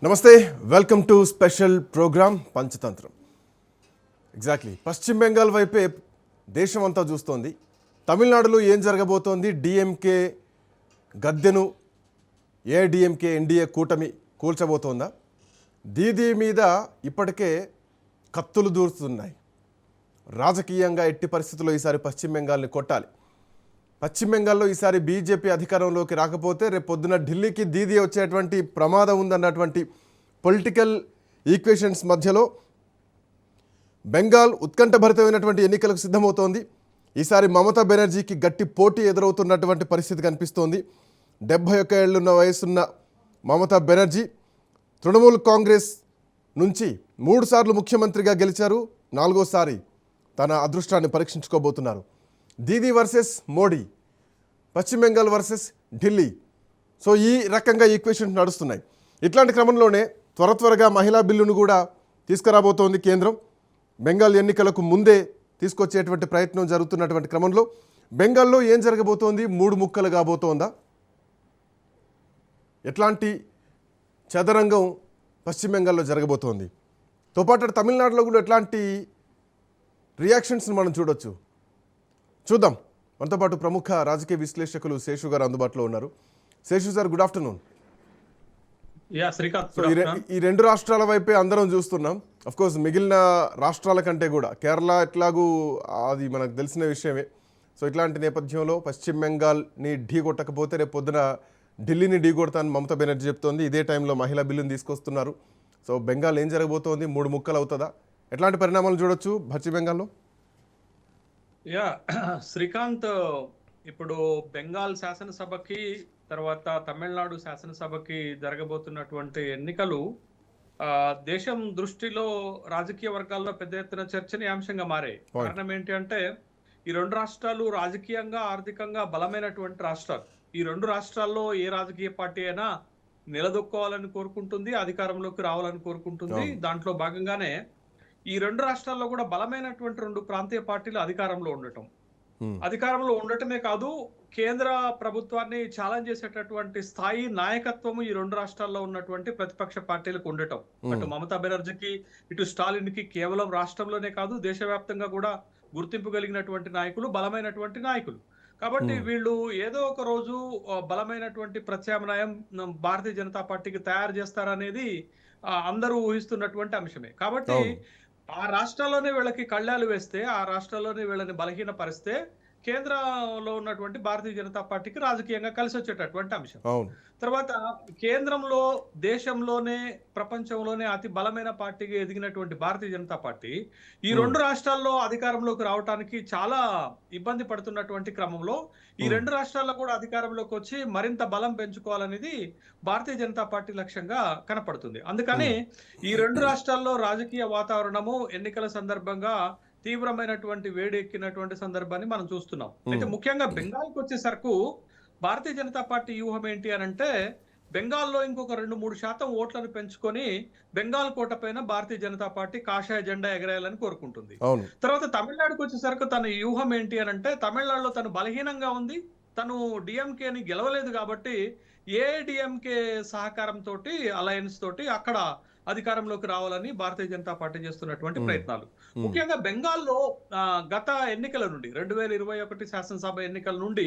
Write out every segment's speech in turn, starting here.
నమస్తే, welcome to special program Panchatantra. Exactly పశ్చిమ బెంగాల్ వైపే దేశం అంతా చూస్తోంది. తమిళనాడులో ఏం జరగబోతోంది? డిఎంకే గద్దెను ఏఐడిఎంకే ఎన్డీఏ కూటమి కూల్చబోతోందా? దీదీ మీద ఇప్పటికే కత్తులు దూరుతున్నాయి. రాజకీయంగా ఎట్టి పరిస్థితుల్లో ఈసారి పశ్చిమ బెంగాల్ని కొట్టాలి. పశ్చిమ బెంగాల్లో ఈసారి బీజేపీ అధికారంలోకి రాకపోతే రేపు పొద్దున ఢిల్లీకి దీదీ వచ్చేటువంటి ప్రమాదం ఉందన్నటువంటి పొలిటికల్ ఈక్వేషన్స్ మధ్యలో బెంగాల్ ఉత్కంఠభరితమైనటువంటి ఎన్నికలకు సిద్ధమవుతోంది. ఈసారి మమతా బెనర్జీకి గట్టి పోటీ ఎదురవుతున్నటువంటి పరిస్థితి కనిపిస్తోంది. 71 ఏళ్లున్న వయసున్న మమతా బెనర్జీ తృణమూల్ కాంగ్రెస్ నుంచి 3 సార్లు ముఖ్యమంత్రిగా గెలిచారు. 4వసారి తన అదృష్టాన్ని పరీక్షించుకోబోతున్నారు. దీదీ వర్సెస్ మోడీ, పశ్చిమ బెంగాల్ వర్సెస్ ఢిల్లీ. సో ఈ రకంగా ఈక్వేషన్స్ నడుస్తున్నాయి. ఇట్లాంటి క్రమంలోనే త్వరగా మహిళా బిల్లును కూడా తీసుకురాబోతోంది కేంద్రం. బెంగాల్ ఎన్నికలకు ముందే తీసుకొచ్చేటువంటి ప్రయత్నం జరుగుతున్నటువంటి క్రమంలో బెంగాల్లో ఏం జరగబోతోంది? 3 ముక్కలు కాబోతోందా? ఎట్లాంటి చదరంగం పశ్చిమ బెంగాల్లో జరగబోతోంది? తోపాటు తమిళనాడులో కూడా ఎట్లాంటి రియాక్షన్స్ని మనం చూద్దాం. మనతో పాటు ప్రముఖ రాజకీయ విశ్లేషకులు శేషు గారు అందుబాటులో ఉన్నారు. Seshu sir, good afternoon. ఈ 2 రాష్ట్రాల వైపే అందరం చూస్తున్నాం. కోర్స్ మిగిలిన రాష్ట్రాల కంటే కూడా కేరళ ఎట్లాగూ అది మనకు తెలిసిన విషయమే. సో ఇట్లాంటి నేపథ్యంలో పశ్చిమ బెంగాల్ని ఢీ కొట్టకపోతే రేపు పొద్దున ఢిల్లీని ఢీ కొడతానని మమతా బెనర్జీ చెప్తోంది. ఇదే టైంలో మహిళా బిల్లుని తీసుకొస్తున్నారు. సో బెంగాల్ ఏం జరగబోతోంది? 3 ముక్కలు అవుతుందా? ఎట్లాంటి పరిణామాలు చూడొచ్చు పశ్చిమ బెంగాల్లో? శ్రీకాంత్, ఇప్పుడు బెంగాల్ శాసనసభకి తర్వాత తమిళనాడు శాసనసభకి జరగబోతున్నటువంటి ఎన్నికలు దేశం దృష్టిలో రాజకీయ వర్గాల్లో పెద్ద ఎత్తున చర్చనీయాంశంగా మారాయి. కారణం ఏంటి అంటే ఈ 2 రాష్ట్రాలు రాజకీయంగా ఆర్థికంగా బలమైనటువంటి రాష్ట్రాలు. ఈ 2 రాష్ట్రాల్లో ఏ రాజకీయ పార్టీ అయినా నిలదొక్కోవాలని కోరుకుంటుంది, అధికారంలోకి రావాలని కోరుకుంటుంది. దాంట్లో భాగంగానే ఈ 2 రాష్ట్రాల్లో కూడా బలమైనటువంటి 2 ప్రాంతీయ పార్టీలు అధికారంలో ఉండటమే కాదు, కేంద్ర ప్రభుత్వాన్ని ఛాలెంజ్ చేసేటటువంటి స్థాయి నాయకత్వము ఈ 2 రాష్ట్రాల్లో ఉన్నటువంటి ప్రతిపక్ష పార్టీలకు ఉండటం. అటు మమతా బెనర్జీకి, ఇటు స్టాలిన్ కి కేవలం రాష్ట్రంలోనే కాదు దేశవ్యాప్తంగా కూడా గుర్తింపు కలిగినటువంటి నాయకులు, బలమైనటువంటి నాయకులు. కాబట్టి వీళ్ళు ఏదో ఒక రోజు బలమైనటువంటి ప్రత్యామ్నాయం భారతీయ జనతా పార్టీకి తయారు చేస్తారనేది అందరూ ఊహిస్తున్నటువంటి అంశమే. కాబట్టి ఆ రాష్ట్రాల్లోనే వీళ్ళకి కళ్ళాలు వేస్తే, ఆ రాష్ట్రాల్లోనే వీళ్ళని బలహీనపరిస్తే కేంద్రంలో ఉన్నటువంటి భారతీయ జనతా పార్టీకి రాజకీయంగా కలిసి వచ్చేటటువంటి అంశం. తర్వాత కేంద్రంలో దేశంలోనే ప్రపంచంలోనే అతి బలమైన పార్టీగా ఎదిగినటువంటి భారతీయ జనతా పార్టీ ఈ 2 రాష్ట్రాల్లో అధికారంలోకి రావడానికి చాలా ఇబ్బంది పడుతున్నటువంటి క్రమంలో ఈ 2 రాష్ట్రాల్లో కూడా అధికారంలోకి వచ్చి మరింత బలం పెంచుకోవాలనేది భారతీయ జనతా పార్టీ లక్ష్యంగా కనపడుతుంది. అందుకని ఈ 2 రాష్ట్రాల్లో రాజకీయ వాతావరణము ఎన్నికల సందర్భంగా తీవ్రమైనటువంటి వేడి ఎక్కినటువంటి సందర్భాన్ని మనం చూస్తున్నాం. అయితే ముఖ్యంగా బెంగాల్కి వచ్చేసరికి భారతీయ జనతా పార్టీ వ్యూహం ఏంటి అని అంటే, బెంగాల్లో ఇంకొక 2-3% ఓట్లను పెంచుకొని బెంగాల్ కోట పైన భారతీయ జనతా పార్టీ కాషాయ జెండా ఎగరేయాలని కోరుకుంటుంది. తర్వాత తమిళనాడుకు వచ్చేసరికి తన వ్యూహం ఏంటి అని అంటే, తమిళనాడులో తను బలహీనంగా ఉంది, తను డిఎంకేని గెలవలేదు కాబట్టి ఏఐడిఎంకే సహకారం తోటి, అలయన్స్ తోటి అక్కడ అధికారంలోకి రావాలని భారతీయ జనతా పార్టీ చేస్తున్నటువంటి ప్రయత్నాలు. ముఖ్యంగా బెంగాల్లో గత ఎన్నికల నుండి 2021 శాసనసభ ఎన్నికల నుండి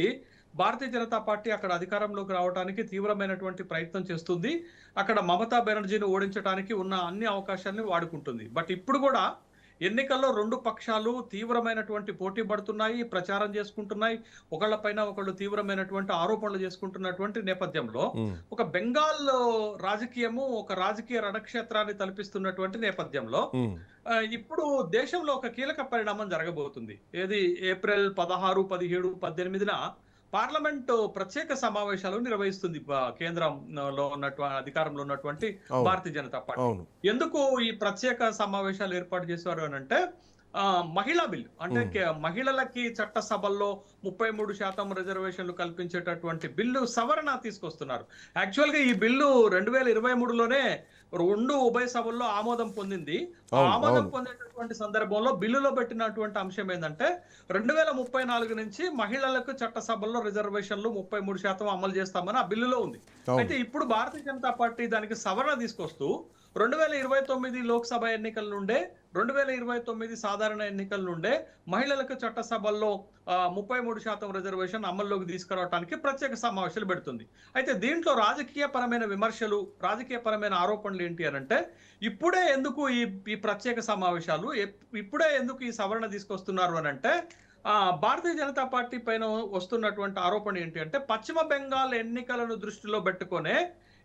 భారతీయ జనతా పార్టీ అక్కడ అధికారంలోకి రావడానికి తీవ్రమైనటువంటి ప్రయత్నం చేస్తుంది. అక్కడ మమతా బెనర్జీని ఓడించడానికి ఉన్న అన్ని అవకాశాలను వాడుకుంటుంది. బట్ ఇప్పుడు కూడా ఎన్నికల్లో 2 పక్షాలు తీవ్రమైనటువంటి పోటీ పడుతున్నాయి, ప్రచారం చేసుకుంటున్నాయి, ఒకళ్ళపైన ఒకళ్ళు తీవ్రమైనటువంటి ఆరోపణలు చేసుకుంటున్నటువంటి నేపథ్యంలో ఒక బెంగాల్ రాజకీయము ఒక రాజకీయ రణక్షేత్రాన్ని తలపిస్తున్నటువంటి నేపథ్యంలో ఇప్పుడు దేశంలో ఒక కీలక పరిణామం జరగబోతుంది. ఏది ఏప్రిల్ 16, 17, 18న పార్లమెంట్ ప్రత్యేక సమావేశాలు నిర్వహిస్తుంది కేంద్రంలో ఉన్నటువంటి అధికారంలో ఉన్నటువంటి భారతీయ జనతా పార్టీ. ఎందుకు ఈ ప్రత్యేక సమావేశాలు ఏర్పాటు చేశారు అని అంటే, మహిళా బిల్లు అంటే మహిళలకి చట్టసభల్లో 33% రిజర్వేషన్లు కల్పించేటటువంటి బిల్లు సవరణ తీసుకొస్తున్నారు. యాక్చువల్ గా ఈ బిల్లు 2023లోనే రెండు ఉభయ సభల్లో ఆమోదం పొందింది. ఆ అవును, ఆమోదం అవును. పొందేటటువంటి సందర్భంలో బిల్లులో పెట్టినటువంటి అంశం ఏంటంటే 2034 నుంచి మహిళలకు చట్టసభల్లో రిజర్వేషన్లు 33% అమలు చేస్తామని ఆ బిల్లులో ఉంది. అవును. అయితే ఇప్పుడు భారతీయ జనతా పార్టీ దానికి సవరణ తీసుకొస్తూ 2029 లోక్సభ ఎన్నికల నుండే 2029 సాధారణ ఎన్నికల నుండే మహిళలకు చట్టసభల్లో 33% రిజర్వేషన్ అమల్లోకి తీసుకురావడానికి ప్రత్యేక సమావేశాలు పెడుతుంది. అయితే దీంట్లో రాజకీయపరమైన విమర్శలు, రాజకీయపరమైన ఆరోపణలు ఏంటి అనంటే ఇప్పుడే ఎందుకు ఈ ప్రత్యేక సమావేశాలు, ఇప్పుడే ఎందుకు ఈ సవరణ తీసుకొస్తున్నారు అనంటే భారతీయ జనతా పార్టీ పైన వస్తున్నటువంటి ఆరోపణ ఏంటి అంటే పశ్చిమ బెంగాల్ ఎన్నికలను దృష్టిలో పెట్టుకునే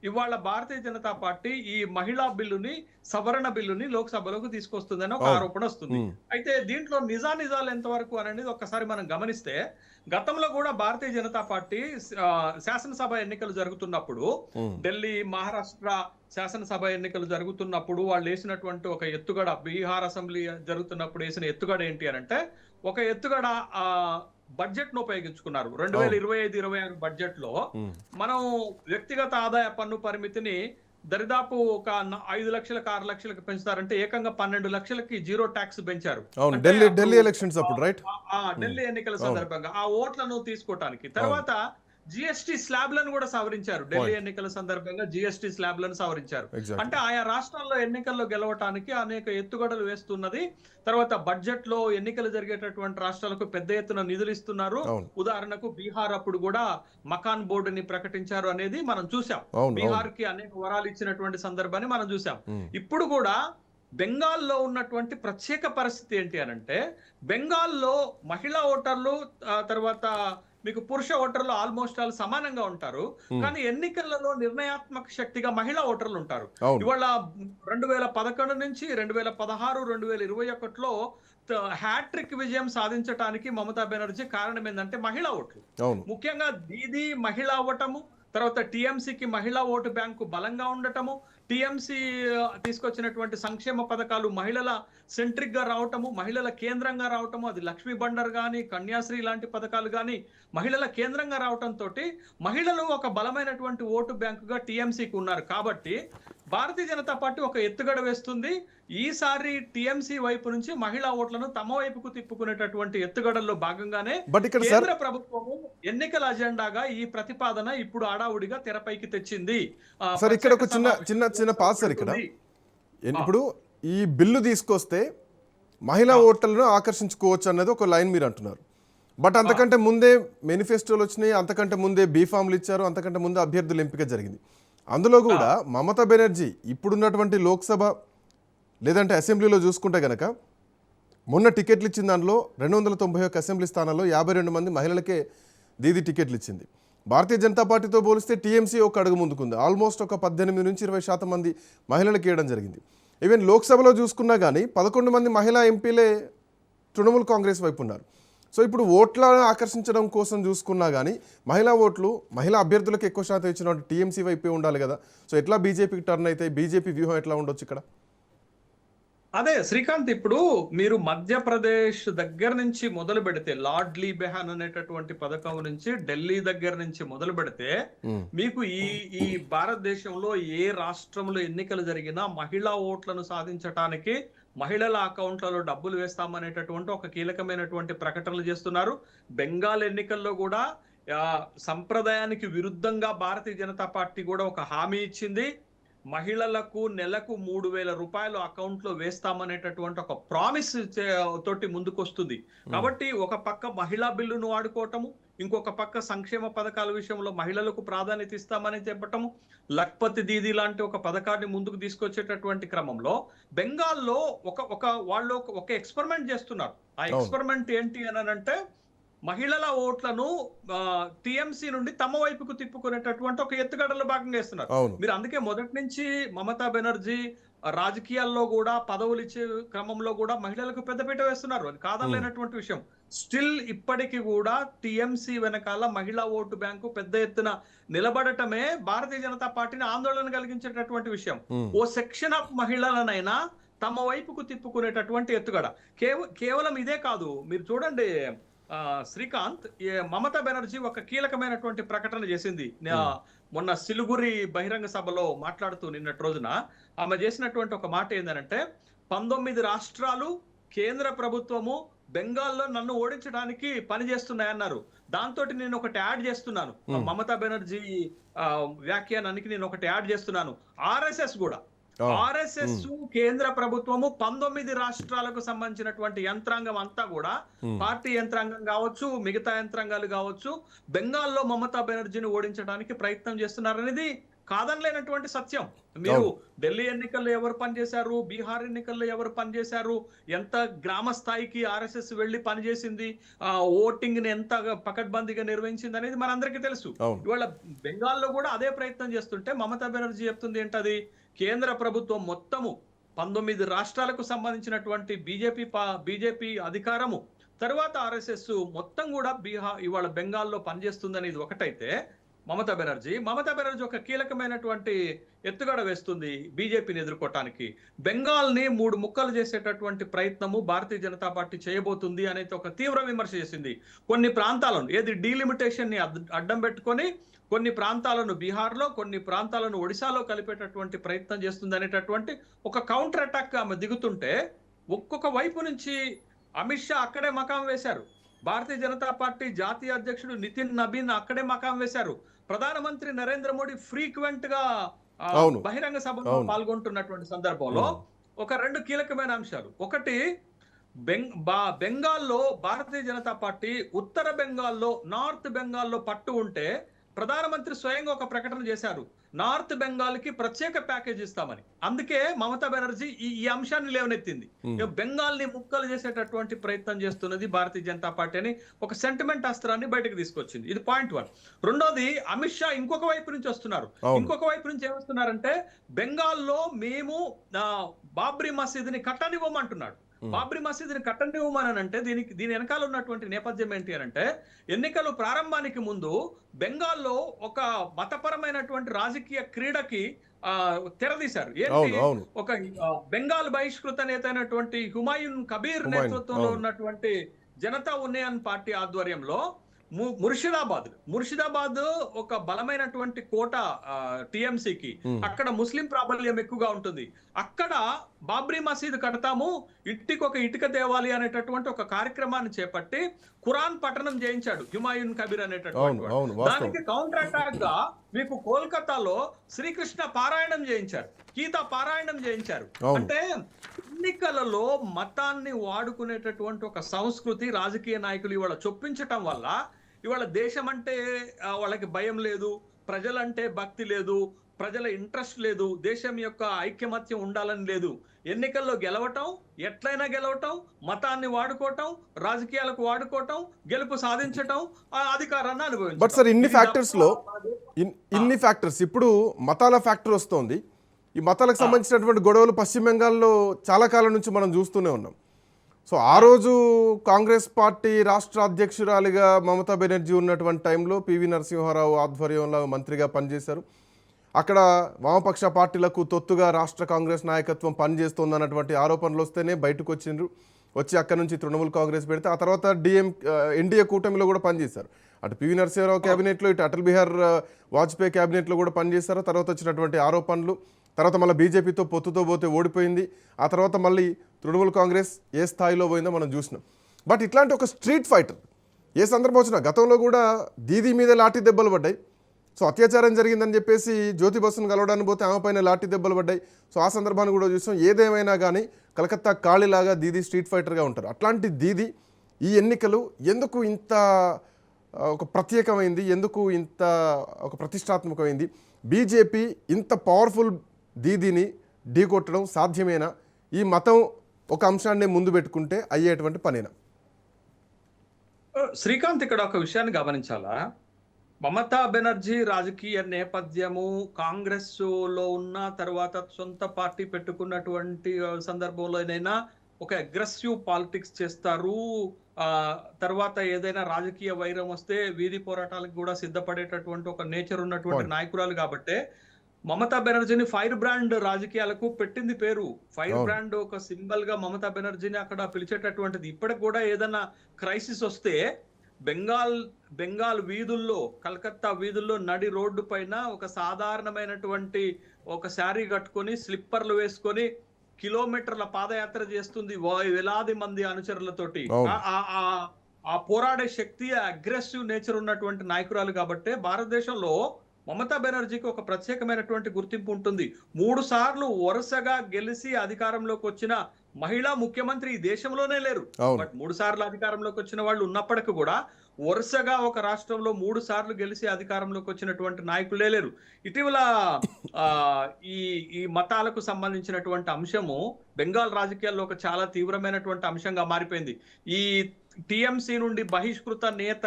ఇవాళ భారతీయ జనతా పార్టీ ఈ మహిళా బిల్లుని, సవరణ బిల్లుని లోక్సభలోకి తీసుకొస్తుందని ఒక ఆరోపణ వస్తుంది. అయితే దీంట్లో నిజాలు ఎంతవరకు అనేది ఒక్కసారి మనం గమనిస్తే గతంలో కూడా భారతీయ జనతా పార్టీ శాసనసభ ఎన్నికలు జరుగుతున్నప్పుడు ఢిల్లీ, మహారాష్ట్ర శాసనసభ ఎన్నికలు జరుగుతున్నప్పుడు వాళ్ళు వేసినటువంటి ఒక ఎత్తుగడ, బీహార్ అసెంబ్లీ జరుగుతున్నప్పుడు వేసిన ఎత్తుగడ ఏంటి అనంటే ఒక ఎత్తుగడ బడ్జెట్ ను ఉపయోగించుకున్నారు. 2025-26 బడ్జెట్ లో మనం వ్యక్తిగత ఆదాయ పన్ను పరిమితిని దరిదాపు ఒక 5 లక్షలకు 6 లక్షలకు పెంచుతారంటే ఏకంగా 12 లక్షలకి జీరో ట్యాక్స్ పెంచారు. ఢిల్లీ ఎలక్షన్స్ అప్పుడు, రైట్? ఢిల్లీ ఎన్నికల సందర్భంగా ఆ ఓట్లను తీసుకోవటానికి తర్వాత జిఎస్టీ స్లాబ్లను కూడా సవరించారు. ఢిల్లీ ఎన్నికల సందర్భంగా జిఎస్టీ స్లాబ్లను సవరించారు. అంటే ఆయా రాష్ట్రాల్లో ఎన్నికల్లో గెలవటానికి అనేక ఎత్తుగడలు వేస్తున్నది. తర్వాత బడ్జెట్ లో ఎన్నికలు జరిగేటటువంటి రాష్ట్రాలకు పెద్ద ఎత్తున నిధులు ఇస్తున్నారు. ఉదాహరణకు బీహార్ అప్పుడు కూడా మకాన్ బోర్డుని ప్రకటించారు అనేది మనం చూసాం. బీహార్ కి అనేక వరాలు ఇచ్చినటువంటి సందర్భాన్ని మనం చూసాం. ఇప్పుడు కూడా బెంగాల్లో ఉన్నటువంటి ప్రత్యేక పరిస్థితి ఏంటి అనంటే బెంగాల్లో మహిళా ఓటర్లు తర్వాత మీకు పురుష ఓటర్లు ఆల్మోస్ట్ ఆల్ సమానంగా ఉంటారు. కానీ ఎన్నికలలో నిర్ణయాత్మక శక్తిగా మహిళా ఓటర్లు ఉంటారు. ఇవాళ 2011 నుంచి 2016, 2021లో హ్యాట్రిక్ విజయం సాధించడానికి మమతా బెనర్జీ కారణం ఏంటంటే మహిళా ఓట్లు. ముఖ్యంగా దీదీ మహిళ అవ్వటము, తర్వాత టీఎంసీకి మహిళా ఓటు బ్యాంకు బలంగా ఉండటము, టీఎంసీ తీసుకొచ్చినటువంటి సంక్షేమ పథకాలు మహిళల సెంట్రిక్ గా రావటము, మహిళల కేంద్రంగా రావటము, అది లక్ష్మీ బండర్ గాని, కన్యాశ్రీ లాంటి పథకాలు గాని మహిళల కేంద్రంగా రావటంతో మహిళలు ఒక బలమైనటువంటి ఓటు బ్యాంకుగా టీఎంసీకి ఉన్నారు. కాబట్టి భారతీయ జనతా పార్టీ ఒక ఎత్తుగడ వేస్తుంది. ఈసారి టీఎంసీ వైపు నుంచి మహిళా ఓట్లను తమ వైపుకు తిప్పుకునేటటువంటి ఎత్తుగడల్లో భాగంగానే కేంద్ర ప్రభుత్వము ఎన్నికల అజెండాగా ఈ ప్రతిపాదన ఇప్పుడు ఆడావుడిగా తెరపైకి తెచ్చింది. సార్ ఇక్కడ ఒక చిన్న పాస్ సార్, ఇక్కడ ఇప్పుడు ఈ బిల్లు తీసుకొస్తే మహిళా ఓటర్లను ఆకర్షించుకోవచ్చు అన్నది ఒక లైన్ మీరు అంటున్నారు. బట్ అంతకంటే ముందే మేనిఫెస్టోలు వచ్చినాయి, అంతకంటే ముందే బీఫామ్లు ఇచ్చారు, అంతకంటే ముందే అభ్యర్థుల ఎంపిక జరిగింది. అందులో కూడా మమతా బెనర్జీ ఇప్పుడున్నటువంటి లోక్సభ లేదంటే అసెంబ్లీలో చూసుకుంటే కనుక మొన్న టికెట్లు ఇచ్చిన దాంట్లో 291 అసెంబ్లీ స్థానాల్లో 52 మంది మహిళలకే దీది టికెట్లు ఇచ్చింది. భారతీయ జనతా పార్టీతో పోలిస్తే టీఎంసీ ఒక అడుగు ముందుకుంది. ఆల్మోస్ట్ ఒక 18 నుంచి 20% మంది మహిళలకు ఇవ్వడం జరిగింది. ఈవెన్ లోక్సభలో చూసుకున్నా కానీ 11 మంది మహిళా ఎంపీలే తృణమూల్ కాంగ్రెస్ వైపు ఉన్నారు. సో ఇప్పుడు ఓట్లను ఆకర్షించడం కోసం చూసుకున్నా కానీ మహిళా ఓట్లు మహిళా అభ్యర్థులకు ఎక్కువ శాతం ఇచ్చిన టీఎంసీ వైపే ఉండాలి కదా. సో ఎట్లా బీజేపీకి టర్న్ అయితే బీజేపీ వ్యూహం ఎట్లా ఉండొచ్చు ఇక్కడ? అదే శ్రీకాంత్, ఇప్పుడు మీరు మధ్యప్రదేశ్ దగ్గర నుంచి మొదలు పెడితే లాడ్లీ బెహాన్ అనేటటువంటి పథకం నుంచి ఢిల్లీ దగ్గర నుంచి మొదలు పెడితే మీకు ఈ భారతదేశంలో ఏ రాష్ట్రంలో ఎన్నికలు జరిగినా మహిళా ఓట్లను సాధించడానికి మహిళల అకౌంట్లలో డబ్బులు వేస్తామనేటటువంటి ఒక కీలకమైనటువంటి ప్రకటనలు చేస్తున్నారు. బెంగాల్ ఎన్నికల్లో కూడా సంప్రదాయానికి విరుద్ధంగా భారతీయ జనతా పార్టీ కూడా ఒక హామీ ఇచ్చింది. మహిళలకు నెలకు 3,000 రూపాయలు అకౌంట్ లో వేస్తామనేటటువంటి ఒక ప్రామిస్ తోటి ముందుకొస్తుంది. కాబట్టి ఒక పక్క మహిళా బిల్లును వాడుకోవటము, ఇంకొక పక్క సంక్షేమ పథకాల విషయంలో మహిళలకు ప్రాధాన్యత ఇస్తామని చెప్పటము, లఖ్పతి దీదీ లాంటి ఒక పథకాన్ని ముందుకు తీసుకొచ్చేటటువంటి క్రమంలో బెంగాల్లో వాళ్ళు ఒక ఎక్స్పెరిమెంట్ చేస్తున్నారు. ఆ ఎక్స్పెరిమెంట్ ఏంటి అని అంటే మహిళల ఓట్లను టీఎంసీ నుండి తమ వైపుకు తిప్పుకునేటటువంటి ఒక ఎత్తుగడలో భాగంగా ఇస్తున్నారు. మీరు అందుకే మొదటి నుంచి మమతా బెనర్జీ రాజకీయాల్లో కూడా పదవులు ఇచ్చే క్రమంలో కూడా మహిళలకు పెద్దపీట వేస్తున్నారు. అది కాదనలేనటువంటి విషయం. స్టిల్ ఇప్పటికీ కూడా టీఎంసీ వెనకాల మహిళా ఓటు బ్యాంకు పెద్ద ఎత్తున నిలబడటమే భారతీయ జనతా పార్టీని ఆందోళన కలిగించేటటువంటి విషయం. ఓ సెక్షన్ ఆఫ్ మహిళలనైనా తమ వైపుకు తిప్పుకునేటటువంటి ఎత్తుగడ. కేవలం ఇదే కాదు, మీరు చూడండి శ్రీకాంత్, మమతా బెనర్జీ ఒక కీలకమైనటువంటి ప్రకటన చేసింది మొన్న సిలిగురి బహిరంగ సభలో మాట్లాడుతూ నిన్నటి రోజున ఆమె చేసినటువంటి ఒక మాట ఏంటంటే 19 రాష్ట్రాలు కేంద్ర ప్రభుత్వము బెంగాల్లో నన్ను ఓడించడానికి పనిచేస్తున్నాయన్నారు. దాంతో నేను ఒకటి యాడ్ చేస్తున్నాను, మమతా బెనర్జీ వ్యాఖ్యానానికి నేను ఒకటి యాడ్ చేస్తున్నాను. ఆర్ఎస్ఎస్ కూడా ఆర్ఎస్ఎస్ కేంద్ర ప్రభుత్వము 19 రాష్ట్రాలకు సంబంధించినటువంటి యంత్రాంగం అంతా కూడా పార్టీ యంత్రాంగం కావచ్చు, మిగతా యంత్రాంగాలు కావచ్చు, బెంగాల్లో మమతా బెనర్జీని ఓడించడానికి ప్రయత్నం చేస్తున్నారనేది కాదనలేనటువంటి సత్యం. మీరు ఢిల్లీ ఎన్నికల్లో ఎవరు పనిచేశారు, బీహార్ ఎన్నికల్లో ఎవరు పనిచేశారు, ఎంత గ్రామ స్థాయికి ఆర్ఎస్ఎస్ వెళ్లి పనిచేసింది, ఓటింగ్ ని ఎంత పకడ్బందీగా నిర్వహించింది అనేది మనందరికీ తెలుసు. ఇవాళ బెంగాల్లో కూడా అదే ప్రయత్నం చేస్తుంటే మమతా బెనర్జీ చెప్తుంది ఏంటది, కేంద్ర ప్రభుత్వం మొత్తము 19 రాష్ట్రాలకు సంబంధించినటువంటి బీజేపీ అధికారము తర్వాత ఆర్ఎస్ఎస్ మొత్తం కూడా ఇవాళ బెంగాల్లో పనిచేస్తుందని ఇది ఒకటైతే, మమతా బెనర్జీ ఒక కీలకమైనటువంటి ఎత్తుగడ వేస్తుంది బీజేపీని ఎదుర్కోవటానికి. బెంగాల్ని 3 ముక్కలు చేసేటటువంటి ప్రయత్నము భారతీయ జనతా పార్టీ చేయబోతుంది అనేది ఒక తీవ్ర విమర్శ చేసింది. కొన్ని ప్రాంతాలను డీలిమిటేషన్ ని అడ్డం పెట్టుకొని కొన్ని ప్రాంతాలను బీహార్లో, కొన్ని ప్రాంతాలను ఒడిశాలో కలిపేటటువంటి ప్రయత్నం చేస్తుంది అనేటటువంటి ఒక కౌంటర్ అటాక్ ఆమె దిగుతుంటే, ఒక్కొక్క వైపు నుంచి అమిత్ షా అక్కడే మకాం వేశారు, భారతీయ జనతా పార్టీ జాతీయ అధ్యక్షుడు నితిన్ నబీన్ అక్కడే మకాం వేశారు, ప్రధానమంత్రి నరేంద్ర మోడీ ఫ్రీక్వెంట్ గా బహిరంగ సభలో పాల్గొంటున్నటువంటి సందర్భంలో ఒక 2 కీలకమైన అంశాలు. ఒకటి, బెంగాల్లో భారతీయ జనతా పార్టీ ఉత్తర బెంగాల్లో, నార్త్ బెంగాల్లో పట్టు ఉంటే ప్రధానమంత్రి స్వయంగా ఒక ప్రకటన చేశారు, నార్త్ బెంగాల్ కి ప్రత్యేక ప్యాకేజ్ ఇస్తామని. అందుకే మమతా బెనర్జీ ఈ అంశాన్ని లేవనెత్తింది. బెంగాల్ ని ముక్కలు చేసేటటువంటి ప్రయత్నం చేస్తున్నది భారతీయ జనతా పార్టీ అని ఒక సెంటిమెంట్ అస్త్రాన్ని బయటకు తీసుకొచ్చింది. ఇది పాయింట్ 1. రెండోది, అమిత్ షా ఇంకొక వైపు నుంచి వస్తున్నారు. ఇంకొక వైపు నుంచి ఏమొస్తున్నారంటే, బెంగాల్లో మేము బాబ్రీ మసీదుని కట్టనివ్వమంటున్నాడు. బాబ్రీ మసీదుని కట్టనివ్వమని అంటే దీని వెనకాల ఉన్నటువంటి నేపథ్యం ఏంటి అని అంటే, ఎన్నికలు ప్రారంభానికి ముందు బెంగాల్లో ఒక మతపరమైనటువంటి రాజకీయ క్రీడకి తెరదీశారు. ఏంటి, ఒక బెంగాల్ బహిష్కృత నేత అయినటువంటి హుమాయూన్ కబీర్ నేతృత్వంలో ఉన్నటువంటి జనతా ఉన్నయన్ పార్టీ ఆధ్వర్యంలో ముర్షిదాబాద్ ఒక బలమైనటువంటి కోట టిఎంసీకి, అక్కడ ముస్లిం ప్రాబల్యం ఎక్కువగా ఉంటుంది. అక్కడ బాబ్రీ మసీద్ కడతాము, ఇంటికి ఒక ఇటుక తేవాలి అనేటటువంటి ఒక కార్యక్రమాన్ని చేపట్టి ఖురాన్ పఠనం చేయించాడు హుమాయూన్ కబీర్ అనేటటువంటి. దానికి కౌంటర్ అటాక్ గా మీకు కోల్కతాలో శ్రీకృష్ణ పారాయణం చేయించారు, గీతా పారాయణం చేయించారు. అంటే ఎన్నికలలో మతాన్ని వాడుకునేటటువంటి ఒక సంస్కృతి రాజకీయ నాయకులు ఇవాళ చొప్పించటం వల్ల ఇవాళ దేశం అంటే వాళ్ళకి భయం లేదు, ప్రజలంటే భక్తి లేదు, ప్రజల ఇంట్రెస్ట్ లేదు, దేశం యొక్క ఐక్యమత్యం ఉండాలని లేదు. ఎన్నికల్లో గెలవటం, ఎట్లయినా గెలవటం, మతాన్ని వాడుకోవటం, రాజకీయాలకు వాడుకోవటం, గెలుపు సాధించటం, అధికారాన్ని అనుభవించడం. బట్ సార్, ఇన్ని ఫ్యాక్టర్స్ ఇప్పుడు మతాల ఫ్యాక్టర్ వస్తోంది. ఈ మతాలకు సంబంధించినటువంటి గొడవలు పశ్చిమ బెంగాల్లో చాలా కాలం నుంచి మనం చూస్తూనే ఉన్నాం. సో ఆ రోజు కాంగ్రెస్ పార్టీ రాష్ట్ర అధ్యక్షురాలిగా మమతా బెనర్జీ ఉన్నటువంటి టైంలో పివి నరసింహారావు ఆధ్వర్యంలో మంత్రిగా పనిచేశారు. అక్కడ వామపక్ష పార్టీలకు తొత్తుగా రాష్ట్ర కాంగ్రెస్ నాయకత్వం పనిచేస్తోందన్నటువంటి ఆరోపణలు వస్తేనే బయటకు వచ్చి అక్కడ నుంచి తృణమూల్ కాంగ్రెస్ పెడితే ఆ తర్వాత ఎన్డీఏ కూటమిలో కూడా పనిచేశారు. అటు పివి నరసింహారావు క్యాబినెట్లో, ఇటు అటల్ బిహార్ వాజ్పేయి క్యాబినెట్లో కూడా పనిచేశారు. తర్వాత వచ్చినటువంటి ఆరోపణలు, తర్వాత మళ్ళీ బీజేపీతో పొత్తుతో పోతే ఓడిపోయింది. ఆ తర్వాత మళ్ళీ తృణమూల్ కాంగ్రెస్ ఏ స్థాయిలో పోయిందో మనం చూసినాం. బట్ ఇట్లాంటి ఒక స్ట్రీట్ ఫైటర్ ఏ సందర్భం వచ్చినా, గతంలో కూడా దీదీ మీద లాఠీ దెబ్బలు పడ్డాయి. సో అత్యాచారం జరిగిందని చెప్పేసి జ్యోతి బస్సును కలవడానికి పోతే ఆమె పైన లాఠీ దెబ్బలు పడ్డాయి. సో ఆ సందర్భాన్ని కూడా చూసాం. ఏదేమైనా కానీ కలకత్తా కాళీలాగా దీదీ స్ట్రీట్ ఫైటర్గా ఉంటారు. అట్లాంటి దీదీ ఈ ఎన్నికలు ఎందుకు ఇంత ఒక ప్రత్యేకమైంది, ఎందుకు ఇంత ఒక ప్రతిష్టాత్మకమైంది? బీజేపీ ఇంత పవర్ఫుల్ దీదీని ఢీకొట్టడం సాధ్యమేనా? ఈ మతం ఒక అంశాన్ని ముందు పెట్టుకుంటే అయ్యేటువంటి పనేనా? శ్రీకాంత్, ఇక్కడ ఒక విషయాన్ని గమనించాలా. మమతా బెనర్జీ రాజకీయ నేపథ్యము కాంగ్రెస్ లో ఉన్న తర్వాత సొంత పార్టీ పెట్టుకున్నటువంటి సందర్భంలోనైనా ఒక అగ్రెసివ్ పాలిటిక్స్ చేస్తారు. తర్వాత ఏదైనా రాజకీయ వైరం వస్తే వీధి పోరాటాలకు కూడా సిద్ధపడేటటువంటి ఒక నేచర్ ఉన్నటువంటి నాయకురాలు కాబట్టే మమతా బెనర్జీని ఫైర్ బ్రాండ్ రాజకీయాలకు పెట్టింది పేరు. ఫైర్ బ్రాండ్ ఒక సింబల్ గా మమతా బెనర్జీని అక్కడ పిలిచేటటువంటిది. ఇప్పటికి కూడా ఏదైనా క్రైసిస్ వస్తే బెంగాల్ వీధుల్లో, కలకత్తా వీధుల్లో నడి రోడ్డు పైన ఒక సాధారణమైనటువంటి ఒక శారీ కట్టుకొని స్లిప్పర్లు వేసుకొని కిలోమీటర్ల పాదయాత్ర చేస్తుంది వేలాది మంది అనుచరులతోటి. ఆ పోరాడే శక్తి, అగ్రెసివ్ నేచర్ ఉన్నటువంటి నాయకురాలు కాబట్టి భారతదేశంలో మమతా బెనర్జీకి ఒక ప్రత్యేకమైనటువంటి గుర్తింపు ఉంటుంది. 3 సార్లు వరుసగా గెలిచి అధికారంలోకి వచ్చిన మహిళా ముఖ్యమంత్రి ఈ దేశంలోనే లేరు. బట్ 3 సార్లు అధికారంలోకి వచ్చిన వాళ్ళు ఉన్నప్పటికీ కూడా వరుసగా ఒక రాష్ట్రంలో 3 సార్లు గెలిచి అధికారంలోకి వచ్చినటువంటి నాయకులే లేరు. ఇటీవల ఈ మతాలకు సంబంధించినటువంటి అంశము బెంగాల్ రాజకీయాల్లో ఒక చాలా తీవ్రమైనటువంటి అంశంగా మారిపోయింది. ఈ టిఎంసి నుండి బహిష్కృత నేత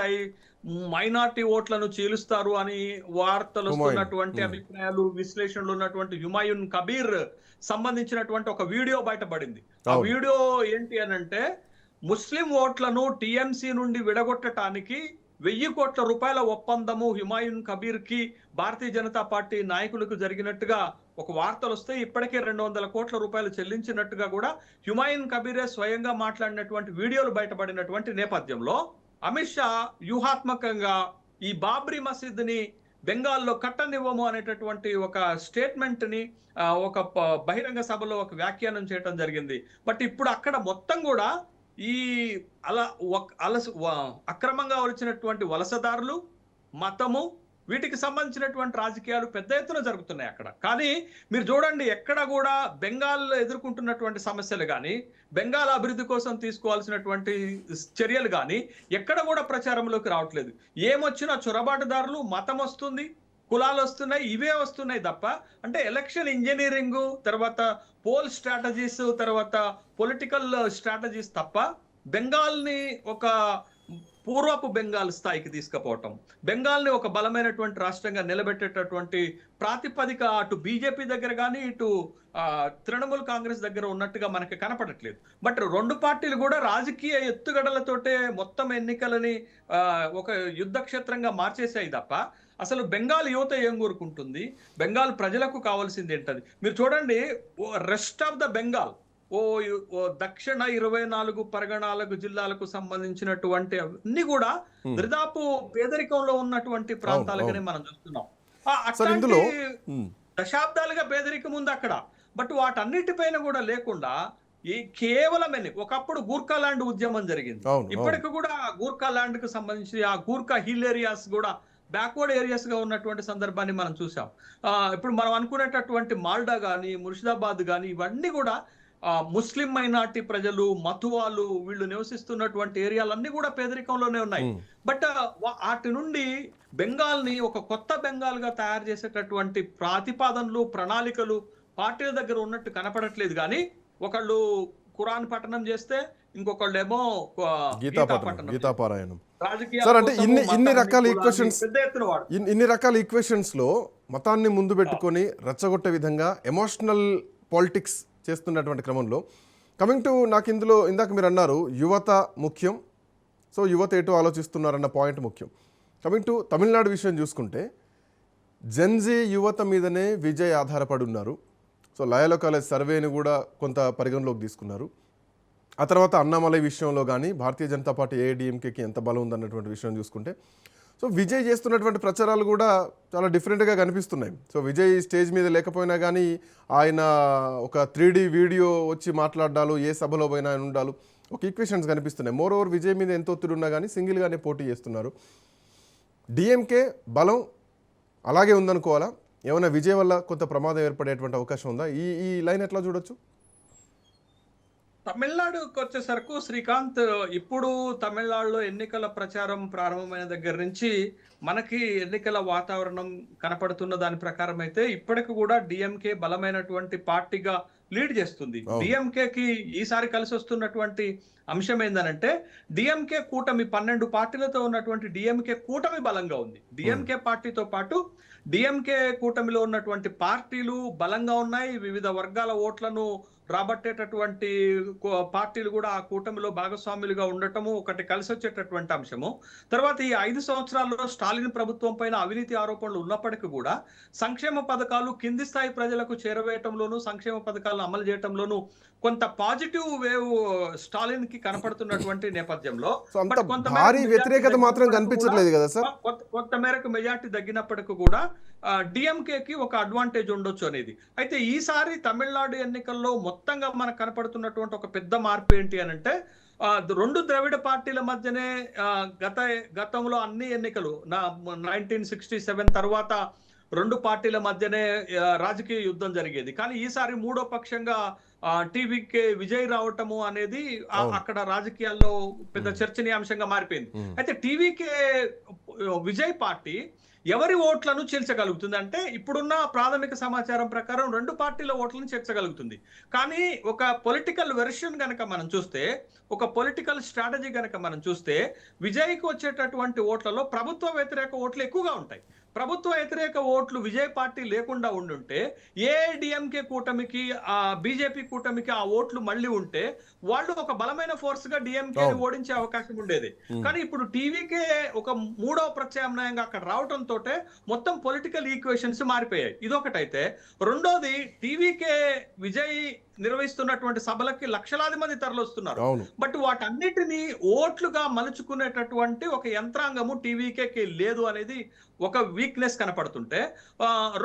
మైనార్టీ ఓట్లను చీలుస్తారు అని వార్తలు వస్తున్నటువంటి అభిప్రాయాలు, విశ్లేషణలు ఉన్నటువంటి హుమాయూన్ కబీర్ సంబంధించినటువంటి ఒక వీడియో బయటపడింది. ఆ వీడియో ఏంటి అనంటే, ముస్లిం ఓట్లను టిఎంసి నుండి విడగొట్టడానికి 1000 కోట్ల రూపాయల ఒప్పందము హుమాయూన్ కబీర్ కి భారతీయ జనతా పార్టీ నాయకులకు జరిగినట్టుగా ఒక వార్తలు వస్తే ఇప్పటికే 200 కోట్ల రూపాయలు చెల్లించినట్టుగా కూడా హుమాయూన్ కబీరే స్వయంగా మాట్లాడినటువంటి వీడియోలు బయటపడినటువంటి నేపథ్యంలో అమిత్ షా వ్యూహాత్మకంగా ఈ బాబ్రీ మసీద్ ని బెంగాల్లో కట్టనివ్వము అనేటటువంటి ఒక స్టేట్మెంట్ ని ఒక బహిరంగ సభలో ఒక వ్యాఖ్యానం చేయడం జరిగింది. బట్ ఇప్పుడు అక్కడ మొత్తం కూడా ఈ అక్రమంగా వచ్చినటువంటి వలసదారులు, మతము, వీటికి సంబంధించినటువంటి రాజకీయాలు పెద్ద ఎత్తున జరుగుతున్నాయి అక్కడ. కానీ మీరు చూడండి, ఎక్కడ కూడా బెంగాల్ ఎదుర్కొంటున్నటువంటి సమస్యలు కానీ, బెంగాల్ అభివృద్ధి కోసం తీసుకోవాల్సినటువంటి చర్యలు కానీ ఎక్కడ కూడా ప్రచారంలోకి రావట్లేదు. ఏమొచ్చినా చొరబాటుదారులు, మతం వస్తుంది, కులాలు వస్తున్నాయి, ఇవే వస్తున్నాయి తప్ప, అంటే ఎలక్షన్ ఇంజనీరింగ్, తర్వాత పోల్ స్ట్రాటజీస్, తర్వాత పొలిటికల్ స్ట్రాటజీస్ తప్ప బెంగాల్ని ఒక పూర్వపు బెంగాల్ స్థాయికి తీసుకుపోవటం, బెంగాల్ని ఒక బలమైనటువంటి రాష్ట్రంగా నిలబెట్టేటటువంటి ప్రాతిపదిక అటు బీజేపీ దగ్గర కానీ ఇటు తృణమూల్ కాంగ్రెస్ దగ్గర ఉన్నట్టుగా మనకి కనపడట్లేదు. బట్ 2 పార్టీలు కూడా రాజకీయ ఎత్తుగడలతోటే మొత్తం ఎన్నికలని ఒక యుద్ధ క్షేత్రంగా మార్చేసాయి తప్ప అసలు బెంగాల్ యువత ఏం కోరుకుంటుంది, బెంగాల్ ప్రజలకు కావాల్సింది ఏంటది మీరు చూడండి. రెస్ట్ ఆఫ్ ద బెంగాల్, దక్షిణ 24 పరగణాలకు జిల్లాలకు సంబంధించినటువంటి అన్ని కూడా దరిదాపు పేదరికంలో ఉన్నటువంటి ప్రాంతాలుగానే మనం చూస్తున్నాం. అట్లాంటి దశాబ్దాలుగా పేదరికం ఉంది అక్కడ. బట్ వాటన్నిటిపైన కూడా లేకుండా కేవలం ఒకప్పుడు గూర్ఖా ల్యాండ్ ఉద్యమం జరిగింది. ఇప్పటికి కూడా గూర్ఖా ల్యాండ్ కు సంబంధించి ఆ గూర్ఖా హిల్ ఏరియాస్ కూడా బ్యాక్వర్డ్ ఏరియాస్ గా ఉన్నటువంటి సందర్భాన్ని మనం చూసాం. ఇప్పుడు మనం అనుకునేటటువంటి మాల్డా గానీ, ముర్షిదాబాద్ గానీ, ఇవన్నీ కూడా ముస్లిం మైనార్టీ ప్రజలు, మతువాలు వీళ్ళు నివసిస్తున్నటువంటి ఏరియాలన్నీ కూడా పేదరికంలోనే ఉన్నాయి. బట్ వాటి నుండి బెంగాల్ ని ఒక కొత్త బెంగాల్ గా తయారు చేసేటటువంటి ప్రతిపాదనలు, ప్రణాళికలు పార్టీల దగ్గర ఉన్నట్టు కనపడట్లేదు. కానీ ఒకళ్ళు ఖురాన్ పఠనం చేస్తే ఇంకొకళ్ళేమో గీతాపారాయణం. అంటే ఇన్ని రకాల ఈక్వెషన్స్ లో మతాన్ని ముందు పెట్టుకొని రెచ్చగొట్టే విధంగా ఎమోషనల్ పాలిటిక్స్ చేస్తున్నటువంటి క్రమంలో కమింగ్ టు నాకు ఇందులో ఇందాక మీరు అన్నారు యువత ముఖ్యం, సో యువత ఎటు ఆలోచిస్తున్నారన్న పాయింట్ ముఖ్యం. కమింగ్ టు తమిళనాడు విషయం చూసుకుంటే జెన్జీ యువత మీదనే విజయ్ ఆధారపడి ఉన్నారు. సో లయోలా కాలేజ్ సర్వేని కూడా కొంత పరిగణలోకి తీసుకున్నారు. ఆ తర్వాత అన్నామలై విషయంలో కానీ భారతీయ జనతా పార్టీ ఏఐడిఎంకేకి ఎంత బలం ఉందన్నటువంటి విషయం చూసుకుంటే సో విజయ్ చేస్తున్నటువంటి ప్రచారాలు కూడా చాలా డిఫరెంట్గా కనిపిస్తున్నాయి. సో విజయ్ స్టేజ్ మీద లేకపోయినా కానీ ఆయన ఒక 3D వీడియో వచ్చి మాట్లాడాలు, ఏ సభలో పోయినా ఆయన ఉండాలి, ఒక ఈక్వేషన్స్ కనిపిస్తున్నాయి. మోర్ ఓవర్ విజయ్ మీద ఎంత ఒత్తిడి ఉన్నా కానీ సింగిల్గానే పోటీ చేస్తున్నారు. డిఎంకే బలం అలాగే ఉందనుకోవాలా? ఏమైనా విజయ్ వల్ల కొంత ప్రమాదం ఏర్పడేటువంటి అవకాశం ఉందా? ఈ లైన్ ఎట్లా చూడొచ్చు? తమిళనాడుకి వచ్చేసరికి శ్రీకాంత్, ఇప్పుడు తమిళనాడులో ఎన్నికల ప్రచారం ప్రారంభమైన దగ్గర నుంచి మనకి ఎన్నికల వాతావరణం కనపడుతున్న దాని ప్రకారం అయితే ఇప్పటికి కూడా డిఎంకే బలమైనటువంటి పార్టీగా లీడ్ చేస్తుంది. డిఎంకేకి ఈసారి కలిసి వస్తున్నటువంటి అంశం ఏందనంటే డిఎంకే కూటమి 12 పార్టీలతో ఉన్నటువంటి డిఎంకే కూటమి బలంగా ఉంది. డిఎంకే పార్టీతో పాటు డిఎంకే కూటమిలో ఉన్నటువంటి పార్టీలు బలంగా ఉన్నాయి. వివిధ వర్గాల ఓట్లను రాబట్టేటటువంటి పార్టీలు కూడా ఆ కూటమిలో భాగస్వాములుగా ఉండటము ఒకటి కలిసి వచ్చేటటువంటి అంశము. తర్వాత ఈ 5 సంవత్సరాల్లో స్టాలిన్ ప్రభుత్వం పైన అవినీతి ఆరోపణలు ఉన్నప్పటికీ కూడా సంక్షేమ పథకాలు కింది స్థాయి ప్రజలకు చేరవేయటంలోనూ, సంక్షేమ పథకాలను అమలు చేయటంలోనూ కొంత పాజిటివ్ వేవ్ స్టాలిన్ కి కనపడుతున్నటువంటి నేపథ్యంలో భారీ వ్యతిరేకత మాత్రం కనిపించట్లేదు కదా సార్. కొంత మేరకు మెజార్టీ తగ్గినప్పటికీ కూడా డిఎంకేకి ఒక అడ్వాంటేజ్ ఉండొచ్చు అనేది. అయితే ఈసారి తమిళనాడు ఎన్నికల్లో మొత్తంగా మనకు కనపడుతున్నటువంటి ఒక పెద్ద మార్పు ఏంటి అని అంటే, రెండు ద్రవిడ పార్టీల మధ్యనే గతంలో అన్ని ఎన్నికలు 1967 తర్వాత రెండు పార్టీల మధ్యనే రాజకీయ యుద్ధం జరిగేది. కానీ ఈసారి మూడో పక్షంగా టీవీకే విజయ్ రావటము అనేది అక్కడ రాజకీయాల్లో పెద్ద చర్చనీయాంశంగా మారిపోయింది. అయితే టీవీకే విజయ్ పార్టీ ఎవరి ఓట్లను చేర్చగలుగుతుంది అంటే, ఇప్పుడున్న ప్రాథమిక సమాచారం ప్రకారం రెండు పార్టీల ఓట్లను చేర్చగలుగుతుంది. కానీ ఒక పొలిటికల్ వెర్షన్ గనక మనం చూస్తే, ఒక పొలిటికల్ స్ట్రాటజీ గనక మనం చూస్తే, విజయ్కి వచ్చేటటువంటి ఓట్లలో ప్రభుత్వ వ్యతిరేక ఓట్లు ఎక్కువగా ఉంటాయి. ప్రభుత్వ వ్యతిరేక ఓట్లు విజయ్ పార్టీ లేకుండా ఉండుంటే ఏఐడిఎంకే కూటమికి బీజేపీ కూటమికి ఆ ఓట్లు మళ్ళీ ఉంటే వాళ్ళు ఒక బలమైన ఫోర్స్ గా డిఎంకేని ఓడించే అవకాశం ఉండేది. కానీ ఇప్పుడు టీవీకే ఒక మూడవ ప్రత్యామ్నాయంగా అక్కడ రావడంతో మొత్తం పొలిటికల్ ఈక్వేషన్స్ మారిపోయాయి. ఇదొకటైతే, రెండోది టీవీకే విజయ్ నిర్వహిస్తున్నటువంటి సభలకి లక్షలాది మంది తరలిస్తున్నారు. బట్ వాటన్నిటిని ఓట్లుగా మలుచుకునేటటువంటి ఒక యంత్రాంగము టీవీకే లేదు అనేది ఒక వీక్నెస్ కనపడుతుంటే,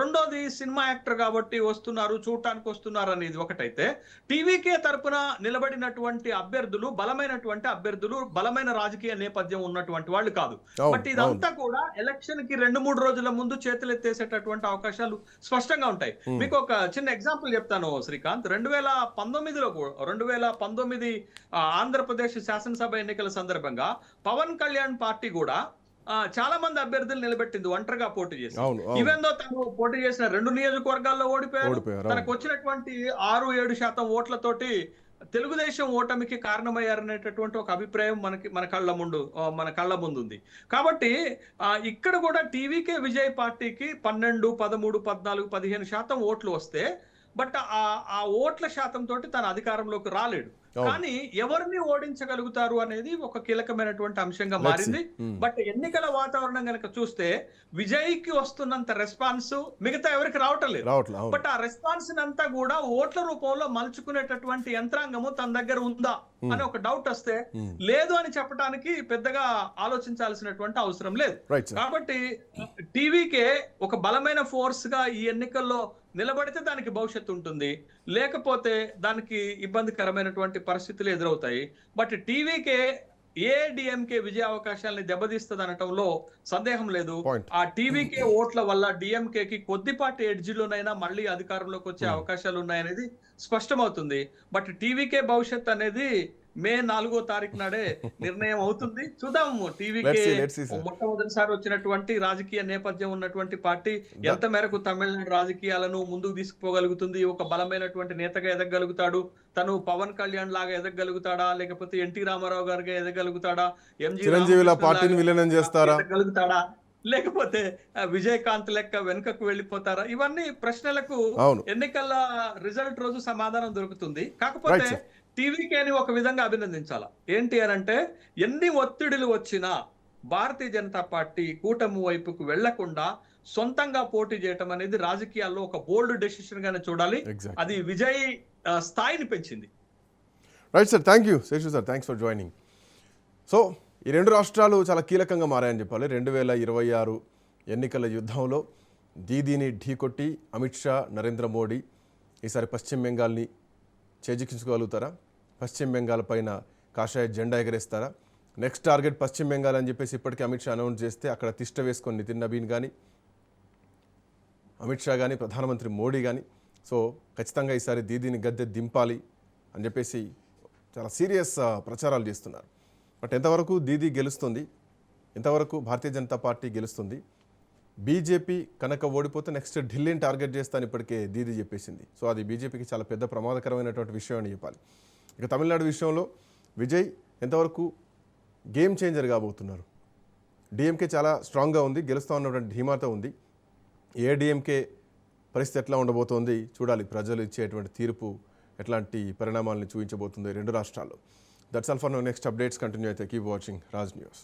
రెండోది సినిమా యాక్టర్ కాబట్టి వస్తున్నారు, చూడటానికి వస్తున్నారు అనేది ఒకటైతే, టీవీకే తరపున నిలబడినటువంటి అభ్యర్థులు బలమైనటువంటి అభ్యర్థులు, బలమైన రాజకీయ నేపథ్యం ఉన్నటువంటి వాళ్ళు కాదు. బట్ ఇదంతా కూడా ఎలక్షన్ కి 2-3 రోజుల ముందు చేతులెత్తేసేటటువంటి అవకాశాలు స్పష్టంగా ఉంటాయి. మీకు ఒక చిన్న ఎగ్జాంపుల్ చెప్తాను శ్రీకాంత్. 2019 ఆంధ్రప్రదేశ్ శాసనసభ ఎన్నికల సందర్భంగా పవన్ కళ్యాణ్ పార్టీ కూడా చాలా మంది అభ్యర్థులు నిలబెట్టింది ఒంటరిగా పోటీ చేసి. ఈవెన్ దో తను పోటీ చేసిన 2 నియోజకవర్గాల్లో ఓడిపోయారు. తనకు వచ్చినటువంటి 6-7% ఓట్లతోటి తెలుగుదేశం ఓటమికి కారణమయ్యారనేటటువంటి ఒక అభిప్రాయం మన కళ్ళ ముందు ఉంది. కాబట్టి ఇక్కడ కూడా టీవీకే విజయ్ పార్టీకి 12, 13, 14, 15% ఓట్లు వస్తే, బట్ ఆ ఓట్ల శాతం తోటి తన అధికారంలోకి రాలేడు. కానీ ఎవరిని ఓడించగలుగుతారు అనేది ఒక కీలకమైనటువంటి అంశంగా మారింది. బట్ ఎన్నికల వాతావరణం కనుక చూస్తే విజయ్ కి వస్తున్నంత రెస్పాన్స్ మిగతా ఎవరికి రావటం లేదు. బట్ ఆ రెస్పాన్స్ అంతా కూడా ఓట్ల రూపంలో మలుచుకునేటటువంటి యంత్రాంగము తన దగ్గర ఉందా అని ఒక డౌట్ వస్తే, లేదు అని చెప్పడానికి పెద్దగా ఆలోచించాల్సినటువంటి అవసరం లేదు. కాబట్టి టీవీకే ఒక బలమైన ఫోర్స్ గా ఈ ఎన్నికల్లో నిలబడితే దానికి భవిష్యత్తు ఉంటుంది, లేకపోతే దానికి ఇబ్బందికరమైనటువంటి పరిస్థితులు ఎదురవుతాయి. బట్ టీవీకే ఏఐడిఎంకే విజయ అవకాశాలని దెబ్బతీస్తుంది అనటంలో సందేహం లేదు. ఆ టీవీకే ఓట్ల వల్ల డిఎంకేకి కొద్దిపాటి ఎడ్జిలోనైనా మళ్ళీ అధికారంలోకి వచ్చే అవకాశాలు ఉన్నాయనేది స్పష్టమవుతుంది. బట్ టీవీకే భవిష్యత్ అనేది మే 4వ తారీఖు నాడే నిర్ణయం అవుతుంది. చూద్దాము టీవీకే మొట్టమొదటిసారి వచ్చినటువంటి రాజకీయ నేపథ్యం ఉన్నటువంటి పార్టీ ఎంత మేరకు తమిళనాడు రాజకీయాలను ముందుకు తీసుకుపోగలుగుతుంది, ఒక బలమైనటువంటి నేతగా ఎదగలుగుతాడు, తను పవన్ కళ్యాణ్ లాగా ఎదగలుగుతాడా, లేకపోతే ఎన్టీ రామారావు గారిగా ఎదగలుగుతాడా, ఎదగలుగుతాడా, లేకపోతే విజయకాంత్ లెక్క వెనుకకు వెళ్ళిపోతారా? ఇవన్నీ ప్రశ్నలకు ఎన్నికల రిజల్ట్ రోజు సమాధానం దొరుకుతుంది. కాకపోతే టీవీకేని ఒక విధంగా అభినందించాలా. ఏంటి అనంటే, ఎన్ని ఒత్తిడులు వచ్చినా భారతీయ జనతా పార్టీ కూటమి వైపుకు వెళ్లకుండా సొంతంగా పోటీ చేయటం అనేది రాజకీయాల్లో ఒక బోల్డ్ డెసిషన్ గానే చూడాలి. అది విజయ్ స్థాయిని పెంచింది. Right sir, thank you Seshu sir, thanks for joining. So ఈ రెండు రాష్ట్రాలు చాలా కీలకంగా మారాయని చెప్పాలి. 2026 ఎన్నికల యుద్ధంలో దీదీని ఢీకొట్టి అమిత్ షా, నరేంద్ర మోడీ ఈసారి పశ్చిమ బెంగాల్ని చేజిక్కించుకోగలుగుతారా? పశ్చిమ బెంగాల్ పైన కాషాయ జెండా ఎగరేస్తారా? నెక్స్ట్ టార్గెట్ పశ్చిమ బెంగాల్ అని చెప్పేసి ఇప్పటికే అమిత్ షా అనౌన్స్ చేస్తే అక్కడ తిష్ట వేసుకొని నితిన్ నబీన్ కానీ, అమిత్ షా కానీ, ప్రధానమంత్రి మోడీ కానీ సో ఖచ్చితంగా ఈసారి దీదీని గద్దె దింపాలి అని చెప్పేసి చాలా సీరియస్ ప్రచారాలు చేస్తున్నారు. బట్ ఎంతవరకు దీదీ గెలుస్తుంది, ఎంతవరకు భారతీయ జనతా పార్టీ గెలుస్తుంది? బీజేపీ కనుక ఓడిపోతే నెక్స్ట్ ఢిల్లీని టార్గెట్ చేస్తాను ఇప్పటికే దీదీ చెప్పేసింది. సో అది బీజేపీకి చాలా పెద్ద ప్రమాదకరమైనటువంటి విషయం అని చెప్పాలి. ఇక తమిళనాడు విషయంలో విజయ్ ఎంతవరకు గేమ్ చేంజర్ కాబోతున్నారు? డిఎంకే చాలా స్ట్రాంగ్గా ఉంది, గెలుస్తూ ఉన్నటువంటి ధీమాతో ఉంది. ఏడీఎంకే పరిస్థితి ఎట్లా ఉండబోతోంది చూడాలి. ప్రజలు ఇచ్చేటువంటి తీర్పు ఎట్లాంటి పరిణామాలను చూపించబోతుంది రెండు రాష్ట్రాల్లో. That's all for now. Next updates continue అయితే కీప్ వాచింగ్ రాజ్ న్యూస్.